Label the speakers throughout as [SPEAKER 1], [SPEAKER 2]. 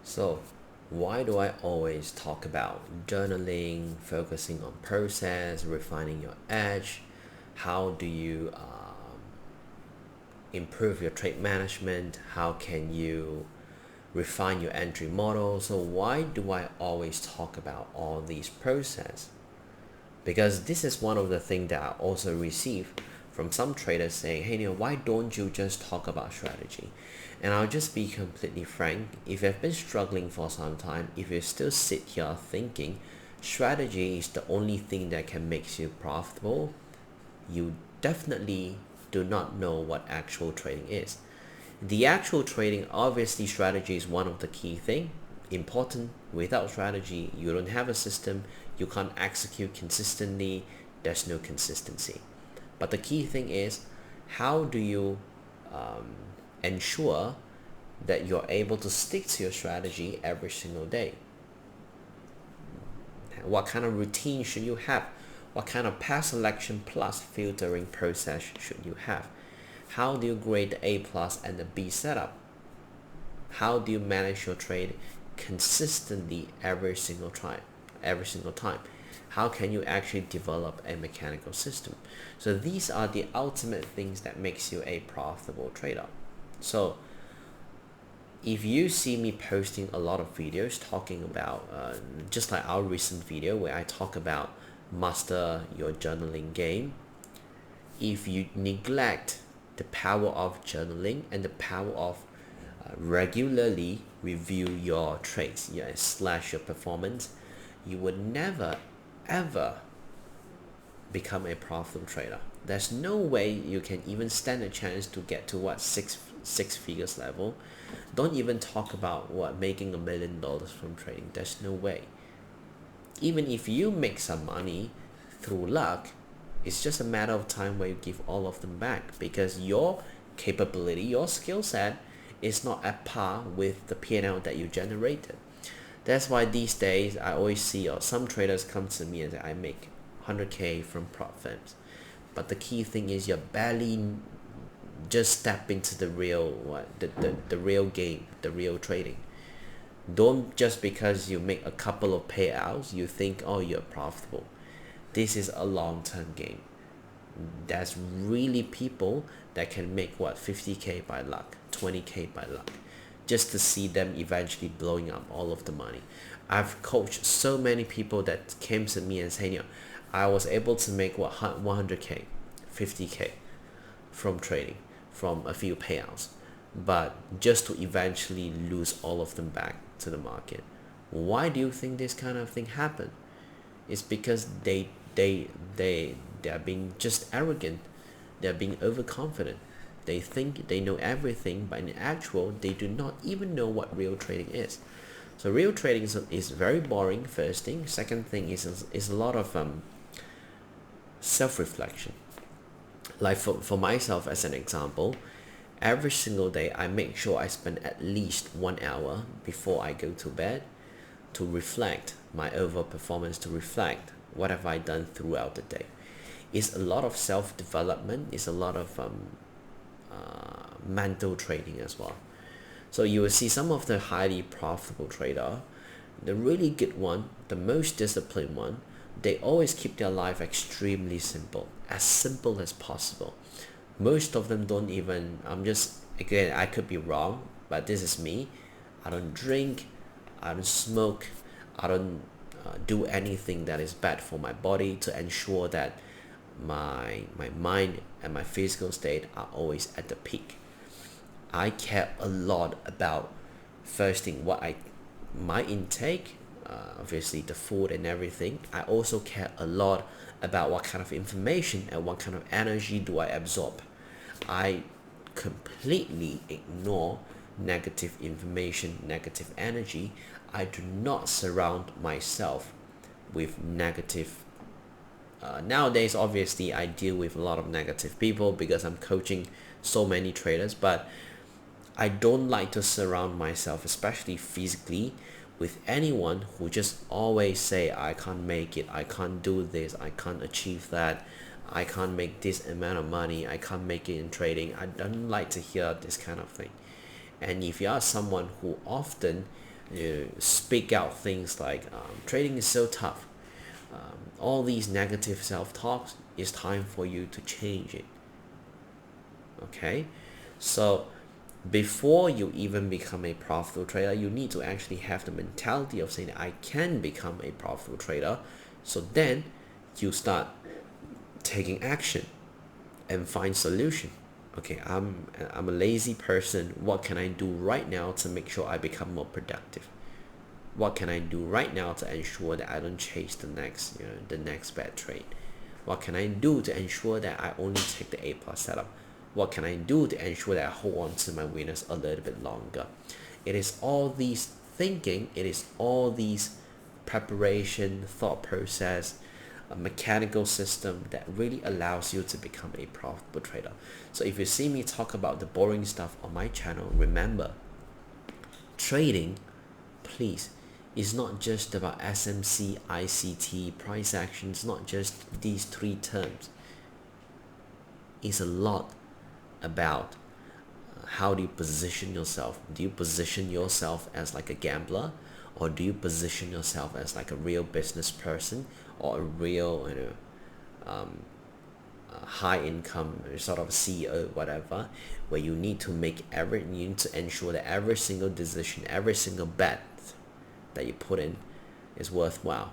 [SPEAKER 1] So, why do I always talk about journaling, focusing on process, refining your edge? How do you improve your trade management? How can you refine your entry model? So, why do I always talk about all these process? Because this is one of the things that I also receive from some traders saying, hey Neil, why don't you just talk about strategy? And I'll just be completely frank, if you've been struggling for some time, if you still sit here thinking strategy is the only thing that can make you profitable, you definitely do not know what actual trading is. The actual trading, obviously strategy is one of the key thing, important. Without strategy, you don't have a system, you can't execute consistently, there's no consistency. But the key thing is, how do you ensure that you're able to stick to your strategy every single day? What kind of routine should you have? What kind of path selection plus filtering process should you have? How do you grade the A plus and the B setup? How do you manage your trade consistently every single time? How can you actually develop a mechanical system? So these are the ultimate things that makes you a profitable trader. So if you see me posting a lot of videos talking about just like our recent video where I talk about master your journaling game, if you neglect the power of journaling and the power of regularly review your trades, slash your performance, you would never ever become a profitable trader. There's no way you can even stand a chance to get to what six figures level. Don't even talk about what making $1 million from trading. There's no way. Even if you make some money through luck, it's just a matter of time where you give all of them back, because your capability, your skill set is not at par with the P&L that you generated. That's why these days I always see some traders come to me and say I make 100k from prop firms, but the key thing is you're barely just step into the real the real game, the real trading. Don't just because you make a couple of payouts you think, oh, you're profitable. This is a long-term game. There's really people that can make 50k by luck, 20k by luck, just to see them eventually blowing up all of the money. I've coached so many people that came to me and said, I was able to make 100k, 50k from trading, from a few payouts, but just to eventually lose all of them back to the market. Why do you think this kind of thing happened? It's because they are being just arrogant. They're being overconfident. They think they know everything, but in actual, they do not even know what real trading is. So real trading is very boring, first thing. Second thing is a lot of self-reflection. Like for myself as an example, every single day I make sure I spend at least 1 hour before I go to bed to reflect my overall performance, to reflect what have I done throughout the day. It's a lot of self-development. It's a lot of mental trading as well. So you will see some of the highly profitable trader, the really good one, the most disciplined one, they always keep their life extremely simple as possible. Most of them don't even, again, I could be wrong, but this is me. I don't drink, I don't smoke, I don't do anything that is bad for my body, to ensure that my mind and my physical state are always at the peak. I care a lot about, first thing, my intake, obviously the food and everything. I also care a lot about what kind of information and what kind of energy do I absorb. I completely ignore negative information, negative energy. I do not surround myself with negative. Nowadays, obviously, I deal with a lot of negative people because I'm coaching so many traders, but I don't like to surround myself, especially physically, with anyone who just always say, I can't make it, I can't do this, I can't achieve that, I can't make this amount of money, I can't make it in trading. I don't like to hear this kind of thing. And if you are someone who often speak out things like trading is so tough. All these negative self-talks, it's time for you to change it. Okay, so before you even become a profitable trader, you need to actually have the mentality of saying I can become a profitable trader. So then you start taking action and find solution. Okay, I'm a lazy person. What can I do right now to make sure I become more productive? What can I do right now to ensure that I don't chase the next bad trade? What can I do to ensure that I only take the A plus setup? What can I do to ensure that I hold on to my winners a little bit longer? It is all these thinking, it is all these preparation, thought process, a mechanical system that really allows you to become a profitable trader. So if you see me talk about the boring stuff on my channel, remember, trading, please, is not just about SMC, ICT, price action. It's not just these three terms. It's a lot about how do you position yourself. Do you position yourself as like a gambler, or do you position yourself as like a real business person, or a real high income sort of CEO, whatever, where you need to you need to ensure that every single decision, every single bet that you put in is worthwhile.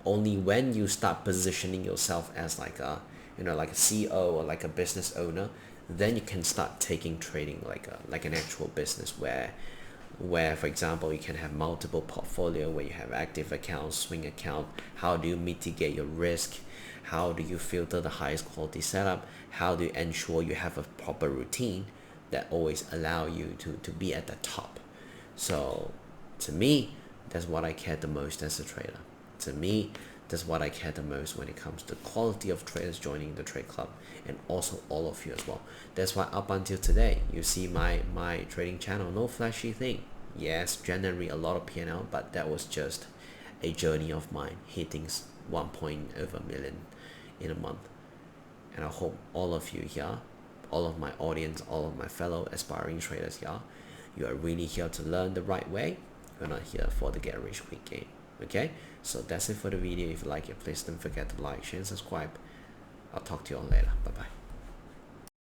[SPEAKER 1] Only when you start positioning yourself as like a CEO or like a business owner, then you can start taking trading like an actual business, where for example you can have multiple portfolio, where you have active account, swing account. How do you mitigate your risk? How do you filter the highest quality setup? How do you ensure you have a proper routine that always allow you to be at the top? So to me, that's what I care the most as a trader. To me, that's what I care the most when it comes to quality of traders joining the trade club, and also all of you as well. That's why up until today, you see my trading channel, no flashy thing. Yes, generally a lot of P&L, but that was just a journey of mine, hitting 1.over million in a month. And I hope all of you here, all of my audience, all of my fellow aspiring traders here, you are really here to learn the right way. You're not here for the get rich quick game. Okay, so that's it for the video. If you like it, please don't forget to like, share, and subscribe. I'll talk to you all later. Bye bye.